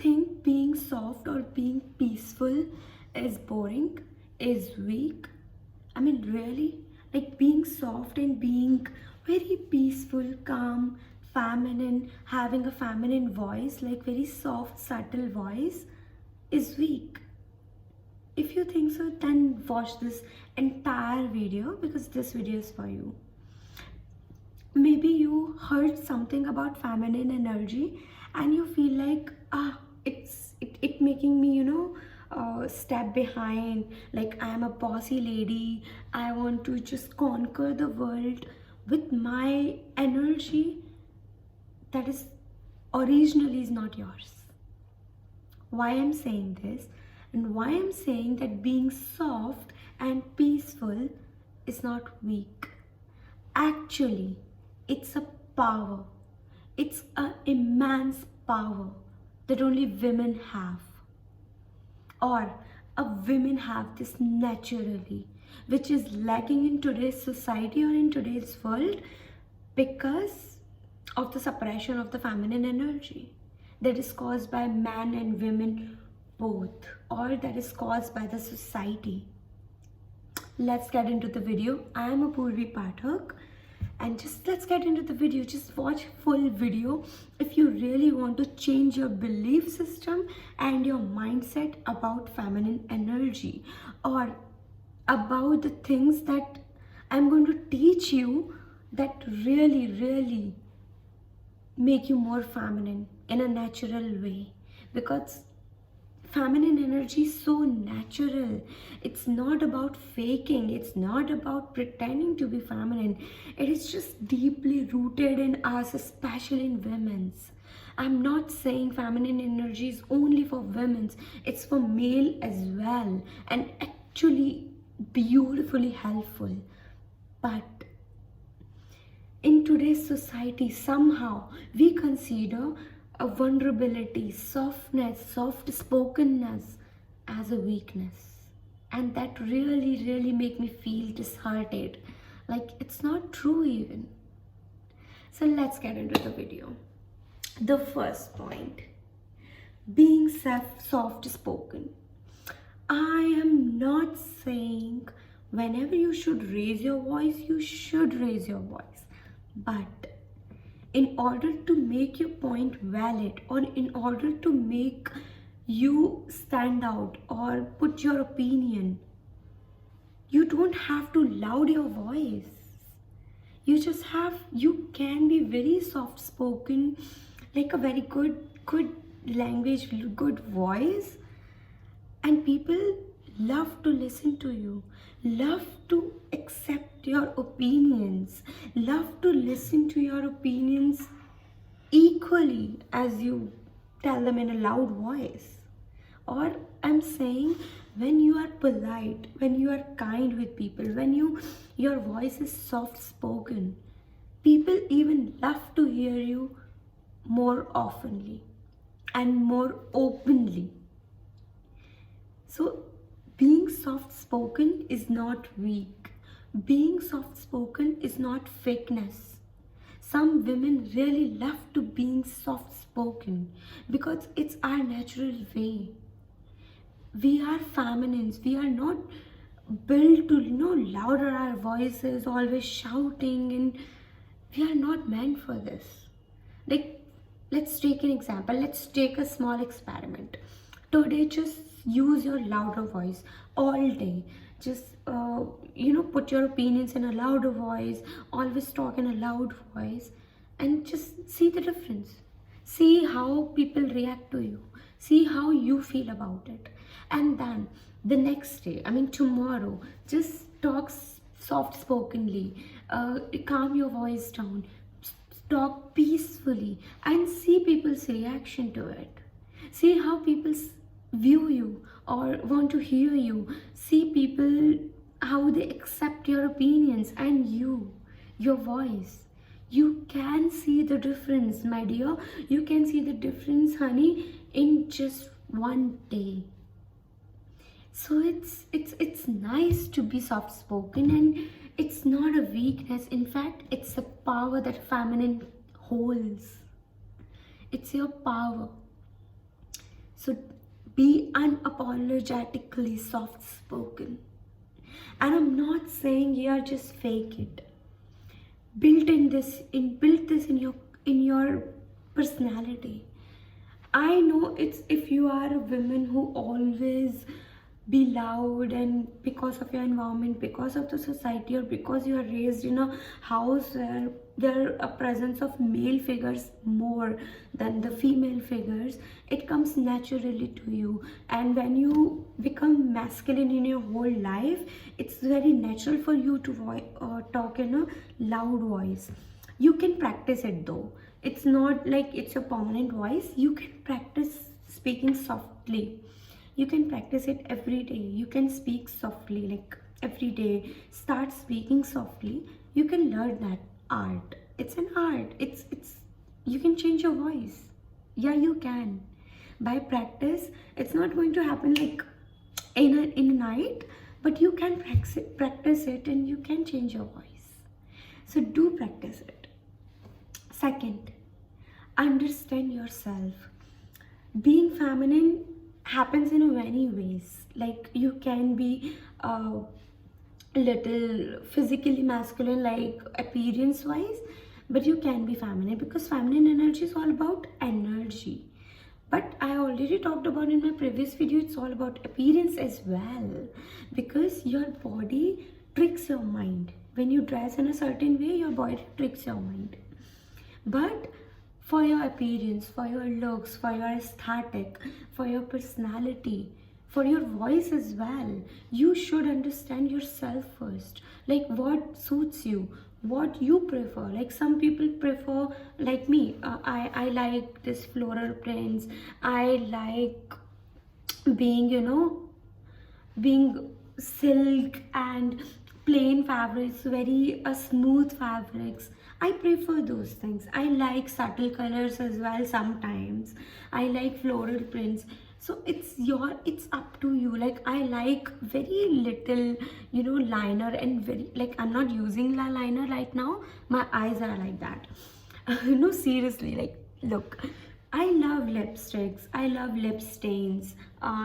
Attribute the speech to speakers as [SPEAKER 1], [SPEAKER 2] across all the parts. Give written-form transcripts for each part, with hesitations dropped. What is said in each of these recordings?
[SPEAKER 1] think being soft or being peaceful is boring, is weak? I mean, really? Like being soft and being very peaceful, calm, feminine, having a feminine voice, like very soft, subtle voice, is weak. If you think so, then watch this entire video because this video is for you. Maybe you heard something about feminine energy and you feel like it making me step behind, like I am a bossy lady, I want to just conquer the world with my energy that is originally is not yours. Why I'm saying this and why I'm saying that being soft and peaceful is not weak. Actually, it's a power. It's an immense power that only women have. Or women have this naturally, which is lacking in today's society or in today's world because of the suppression of the feminine energy that is caused by men and women both, or that is caused by the society. Let's get into the video. I am Apurvi Pathak, and just let's get into the video. Just watch full video if you really want to change your belief system and your mindset about feminine energy, or about the things that I'm going to teach you that really make you more feminine in a natural way. Because feminine energy is so natural. It's not about faking, it's not about pretending to be feminine. It is just deeply rooted in us, especially in women's. I'm not saying feminine energy is only for women's, it's for male as well, and actually beautifully helpful. But in today's society, somehow we consider a vulnerability, softness, soft spokenness as a weakness, and that really make me feel disheartened, like it's not true even. So let's get into the video. The first point, being soft spoken. I am not saying whenever you should raise your voice, you should raise your voice, but in order to make your point valid, or in order to make you stand out or put your opinion, you don't have to loud your voice. You can be very soft spoken, like a very good language, good voice, and people love to listen to you, love to accept your opinions, love to listen to your opinions equally as you tell them in a loud voice. Or I'm saying, when you are polite, when you are kind with people, when your voice is soft spoken, people even love to hear you more oftenly and more openly. So being soft spoken is not weak. Being soft spoken is not fakeness. Some women really love to being soft spoken because it's our natural way. We are feminines. We are not built to louder our voices, always shouting, and we are not meant for this. Like, let's take an example. Let's take a small experiment. Today, just use your louder voice all day. Just put your opinions in a louder voice, always talk in a loud voice, and just see the difference. See how people react to you, see how you feel about it. And then the next day, I mean tomorrow, just talk soft spokenly, calm your voice down, talk peacefully, and see people's reaction to it. See how people view you or want to hear you. See people, how they accept your opinions and your voice. You can see the difference, my dear. You can see the difference, honey, in just one day. So it's nice to be soft spoken, and it's not a weakness. In fact, it's the power that feminine holds. It's your power. So be unapologetically soft spoken. And I'm not saying you are just fake it. Build this in your personality. I know it's if you are a woman who always be loud, and because of your environment, because of the society, or because you are raised in a house where there are a presence of male figures more than the female figures, it comes naturally to you. And when you become masculine in your whole life, it's very natural for you to talk in a loud voice. You can practice it though. It's not like it's your permanent voice. You can practice speaking softly. You can practice it every day. You can speak softly, like every day. Start speaking softly. You can learn that art. It's an art. It's you can change your voice. Yeah, you can. By practice, it's not going to happen like in a night, but you can practice it and you can change your voice. So do practice it. Second, understand yourself. Being feminine happens in many ways. Like you can be a little physically masculine, like appearance wise, but you can be feminine because feminine energy is all about energy. But I already talked about in my previous video, it's all about appearance as well, because your body tricks your mind. When you dress in a certain way, your body tricks your mind. But for your appearance, for your looks, for your aesthetic, for your personality, for your voice as well, you should understand yourself first. Like what suits you, what you prefer. Like some people prefer, like me, I like this floral prints. I like being, being silk and plain fabrics, very smooth fabrics. I prefer those things. I like subtle colors as well sometimes. I like floral prints. So it's up to you. Like I like very little, liner, and very, like, I'm not using la liner right now. My eyes are like that. No, seriously, like, look, I love lipsticks. I love lip stains.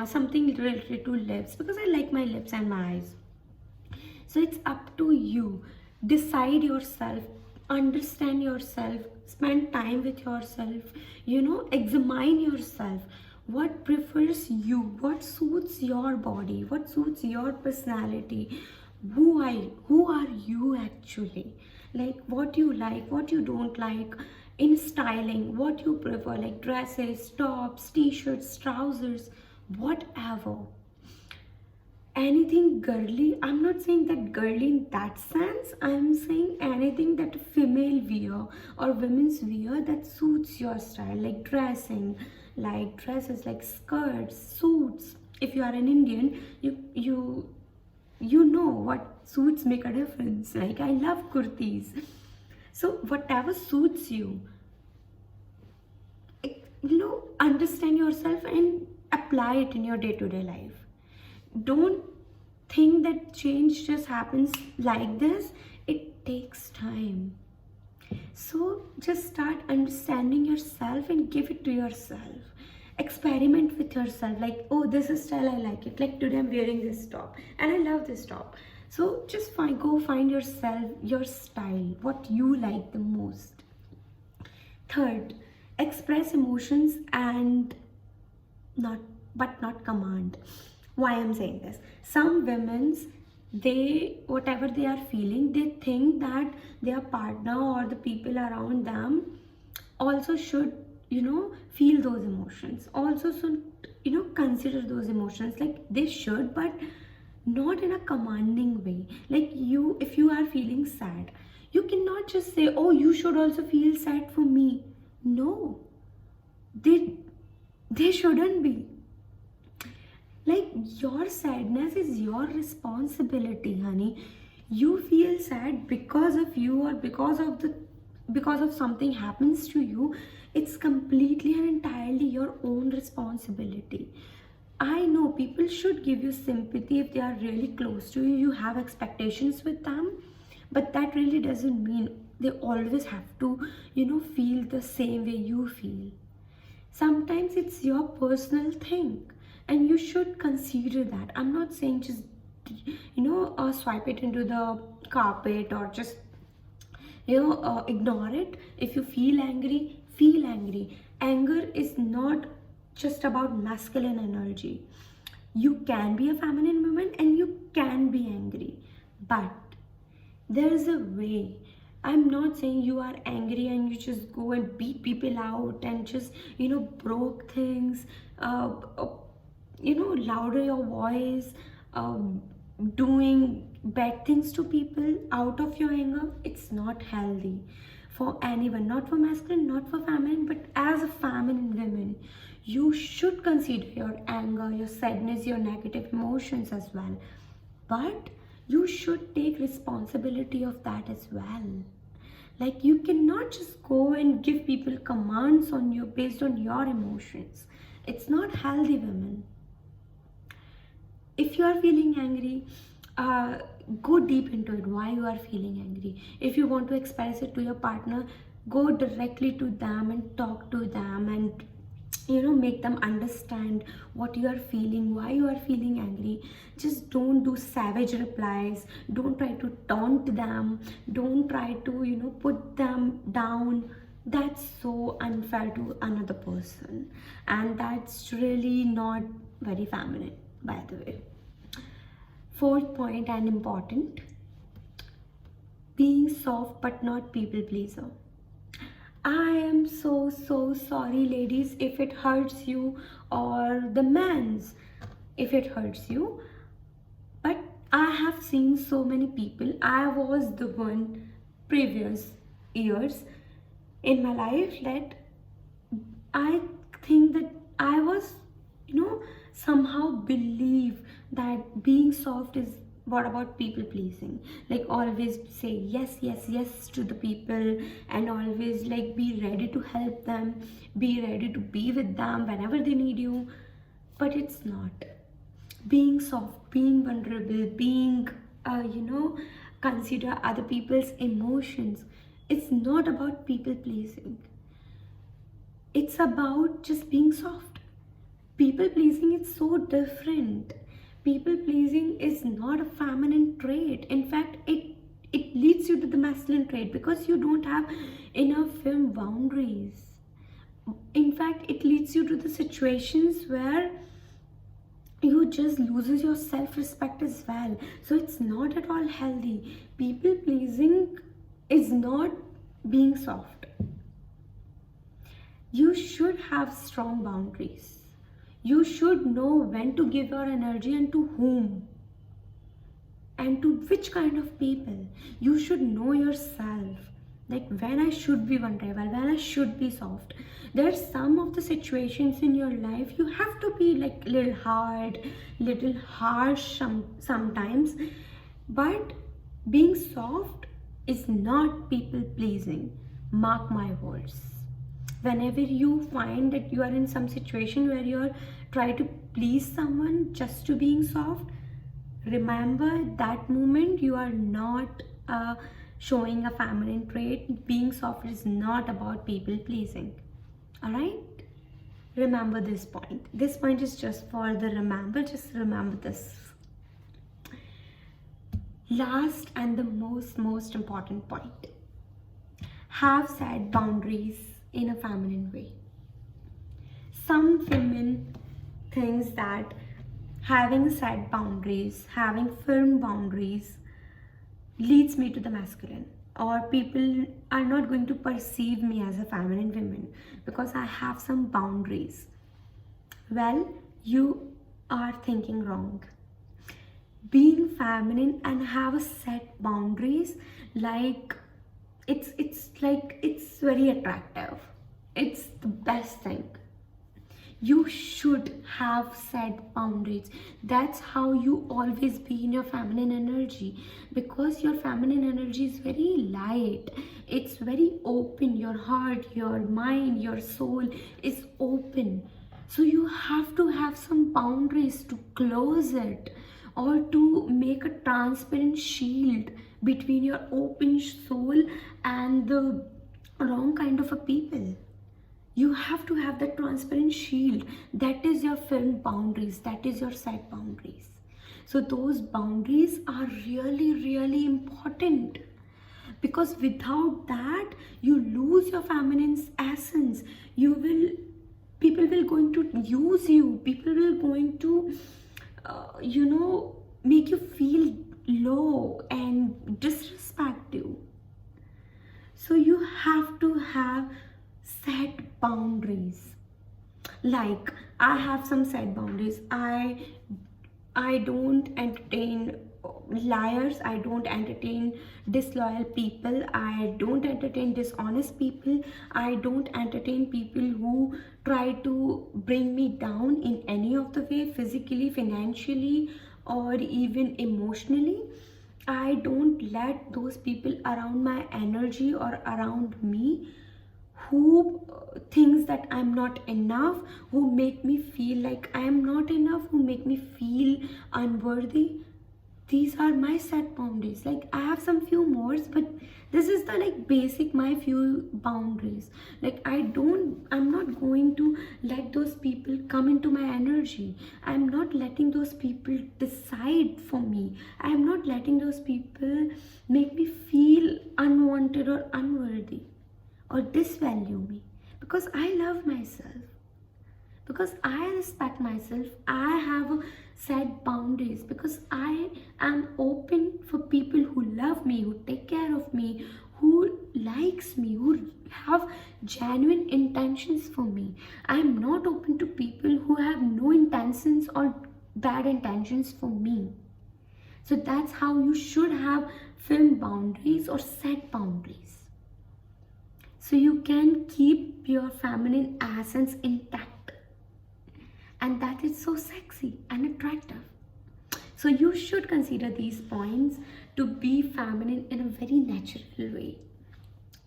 [SPEAKER 1] Something related to lips because I like my lips and my eyes. So it's up to you. Decide yourself, understand yourself, spend time with yourself, examine yourself. What prefers you? What suits your body? What suits your personality? Who are you actually? Like what you like, what you don't like in styling, what you prefer, like dresses, tops, t-shirts, trousers, whatever. Anything girly. I'm not saying that girly in that sense. I'm saying anything that female wear or women's wear that suits your style, like dressing, like dresses, like skirts, suits. If you are an Indian, you know what suits make a difference. Like I love kurtis. So whatever suits you, understand yourself and apply it in your day-to-day life. Don't think that change just happens like this. It takes time. So just start understanding yourself and give it to yourself. Experiment with yourself. Like, oh, this is style, I like it. Like today I'm wearing this top and I love this top. So just go find yourself, your style, what you like the most. Third, express emotions and not command. Why I'm saying this? Some women's, they, whatever they are feeling, they think that their partner or the people around them also should, feel those emotions. Also should, consider those emotions. Like they should, but not in a commanding way. Like if you are feeling sad, you cannot just say, oh, you should also feel sad for me. No, they shouldn't be. Like your sadness is your responsibility, honey. You feel sad because of you or because of something happens to you. It's completely and entirely your own responsibility. I know people should give you sympathy if they are really close to you. You have expectations with them, but that really doesn't mean they always have to, feel the same way you feel. Sometimes it's your personal thing, and you should consider that. I'm not saying just swipe it into the carpet, or just ignore it. If you feel angry, feel angry. Anger is not just about masculine energy. You can be a feminine woman and you can be angry, but there is a way. I'm not saying you are angry and you just go and beat people out and just broke things, uh, uh, louder your voice, doing bad things to people out of your anger. It's not healthy for anyone, not for masculine, not for feminine. But as a feminine woman, you should consider your anger, your sadness, your negative emotions as well, but you should take responsibility of that as well. Like, you cannot just go and give people commands on you based on your emotions. It's not healthy, women. If you are feeling angry, go deep into it, why you are feeling angry. If you want to express it to your partner, go directly to them and talk to them, and make them understand what you are feeling, why you are feeling angry. Just don't do savage replies, don't try to taunt them, don't try to put them down. That's so unfair to another person, and that's really not very feminine, by the way. Fourth point, and important: being soft but not people pleaser. I am so sorry, ladies, if it hurts you, or the men's, if it hurts you. But I have seen so many people. I was the one previous years in my life that I think that I was, somehow believe that being soft is what about people pleasing. Like, always say yes to the people, and always like be ready to help them, be ready to be with them whenever they need you. But it's not. Being soft, being vulnerable, being consider other people's emotions, it's not about people pleasing. It's about just being soft. People pleasing is so different. People pleasing is not a feminine trait. In fact, it leads you to the masculine trait, because you don't have enough firm boundaries. In fact, it leads you to the situations where you just loses your self-respect as well. So it's not at all healthy. People pleasing is not being soft. You should have strong boundaries. You should know when to give your energy and to whom, and to which kind of people. You should know yourself, like when I should be vulnerable, when I should be soft. There's some of the situations in your life you have to be like little hard, little harsh sometimes. But being soft is not people pleasing. Mark my words. Whenever you find that you are in some situation where you're trying to please someone just to being soft, remember that moment you are not showing a feminine trait. Being soft is not about people pleasing. All right, remember this point. This point is just for the remember. Just remember this. Last and the most important point: have set boundaries in a feminine way. Some women thinks that having set boundaries, having firm boundaries, leads me to the masculine, or people are not going to perceive me as a feminine woman because I have some boundaries. Well, you are thinking wrong. Being feminine and have a set boundaries, like it's very attractive. It's the best thing. You should have set boundaries. That's how you always be in your feminine energy, because your feminine energy is very light, it's very open. Your heart, your mind, your soul is open. So you have to have some boundaries to close it, or to make a transparent shield between your open soul and the wrong kind of a people. You have to have that transparent shield. That is your film boundaries, that is your set boundaries. So those boundaries are really, really important, because without that you lose your feminine's essence. You will, people will going to use you, people will going to make you feel low and disrespect you. So you have to have set boundaries. Like, I have some set boundaries. I don't entertain liars, I don't entertain disloyal people, I don't entertain dishonest people, I don't entertain people who try to bring me down in any of the way, physically, financially, or even emotionally. I don't let those people around my energy or around me who thinks that I'm not enough, who make me feel like I'm not enough, who make me feel unworthy. These are my set boundaries. Like, I have some few more, but this is the like basic my few boundaries. Like, I'm not going to let those people come into my energy. I'm not letting those people decide for me. I'm not letting those people make me feel unwanted or unworthy or disvalue me, because I love myself, because I respect myself. I have set boundaries because I am open for people who love me, who take care of me, who likes me, who have genuine intentions for me. I am not open to people who have no intentions or bad intentions for me. So that's how you should have film boundaries or set boundaries, so you can keep your feminine essence intact, and that is so sexy and attractive. So you should consider these points to be feminine in a very natural way.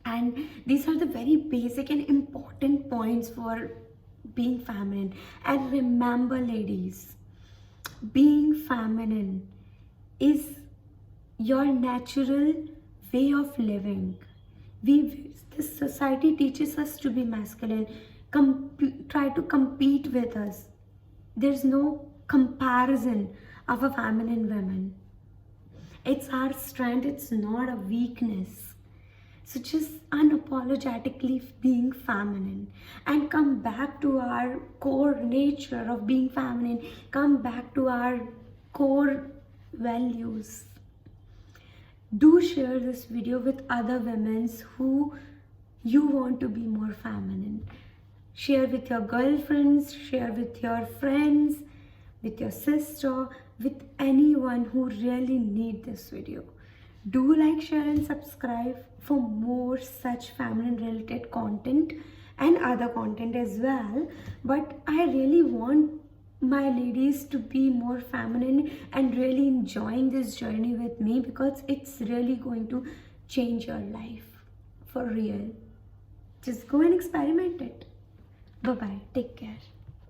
[SPEAKER 1] And these are the very basic and important points for being feminine. And remember, ladies, being feminine is your natural way of living. This society teaches us to be masculine, try to compete with us. There's no comparison of a feminine woman. It's our strength, it's not a weakness. So just unapologetically being feminine, and come back to our core nature of being feminine, come back to our core values. Do share this video with other women who you want to be more feminine. Share with your girlfriends, share with your friends, with your sister, with anyone who really need this video. Do like, share and subscribe for more such feminine related content and other content as well. But I really want my ladies to be more feminine and really enjoying this journey with me, because it's really going to change your life for real. Just go and experiment it. Bye bye, take care.